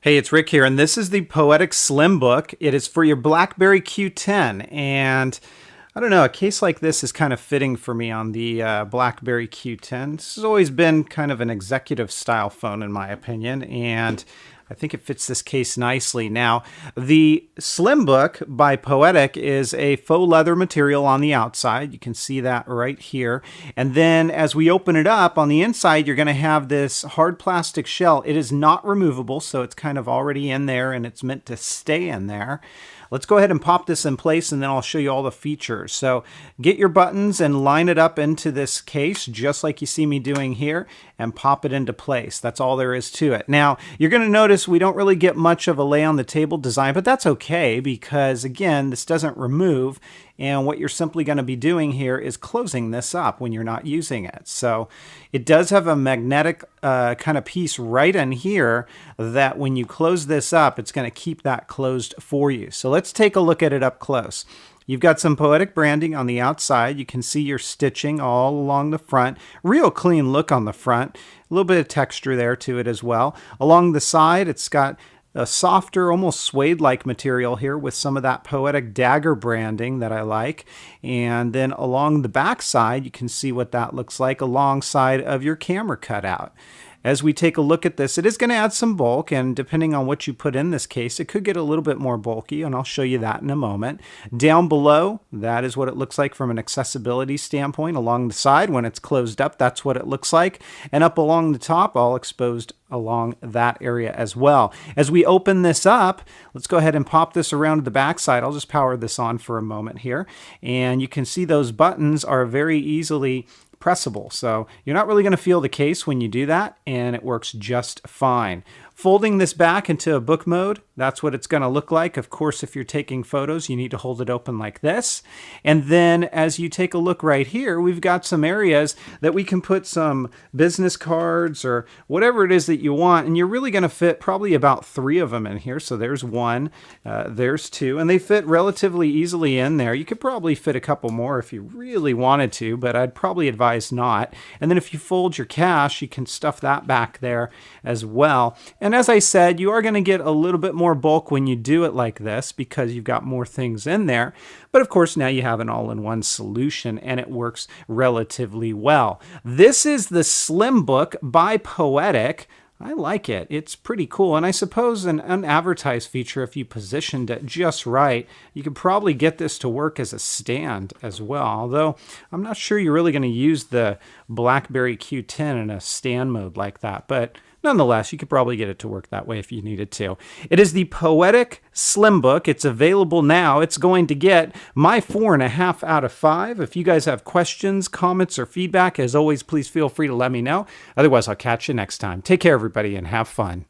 Hey, it's Rick here, and this is the Poetic Slimbook. It is for your BlackBerry Q10, and I don't know, a case like this is kind of fitting for me on the BlackBerry Q10. This has always been kind of an executive style phone in my opinion, and I think it fits this case nicely. Now, the Slimbook by Poetic is a faux leather material on the outside. You can see that right here. And then as we open it up on the inside, you're going to have this hard plastic shell. It is not removable, so it's kind of already in there and it's meant to stay in there. Let's go ahead and pop this in place and then I'll show you all the features. So get your buttons and line it up into this case just like you see me doing here and pop it into place. That's all there is to it. Now, you're going to notice we don't really get much of a lay on the table design, but that's okay because again, this doesn't remove, and what you're simply going to be doing here is closing this up when you're not using it. So it does have a magnetic kind of piece right in here that when you close this up, it's going to keep that closed for you. So let's take a look at it up close. You've got some Poetic branding on the outside. You can see your stitching all along the front. Real clean look on the front. A little bit of texture there to it as well. Along the side, it's got a softer, almost suede-like material here with some of that Poetic dagger branding that I like. And then along the back side, you can see what that looks like alongside of your camera cutout. As we take a look at this, it is going to add some bulk, and depending on what you put in this case, it could get a little bit more bulky, and I'll show you that in a moment. Down below, that is what it looks like from an accessibility standpoint. Along the side, when it's closed up, that's what it looks like. And up along the top, all exposed along that area as well. As we open this up, let's go ahead and pop this around to the back side. I'll just power this on for a moment here. And you can see those buttons are very easily pressable. So you're not really going to feel the case when you do that, and it works just fine. Folding this back into a book mode, that's what it's going to look like. Of course, if you're taking photos, you need to hold it open like this. And then as you take a look right here, we've got some areas that we can put some business cards or whatever it is that you want. And you're really going to fit probably about 3 of them in here. So there's 1, there's 2, and they fit relatively easily in there. You could probably fit a couple more if you really wanted to, but I'd probably advise not. And then if you fold your cash, you can stuff that back there as well. And as I said, you are going to get a little bit more bulk when you do it like this because you've got more things in there. But of course, now you have an all-in-one solution and it works relatively well. This is the Slimbook by Poetic. I like it. It's pretty cool. And I suppose an unadvertised feature, if you positioned it just right, you could probably get this to work as a stand as well. Although I'm not sure you're really going to use the BlackBerry Q10 in a stand mode like that. But nonetheless, you could probably get it to work that way if you needed to. It is the Poetic Slimbook. It's available now. It's going to get my 4.5 out of 5. If you guys have questions, comments, or feedback, as always, please feel free to let me know. Otherwise, I'll catch you next time. Take care, everybody, and have fun.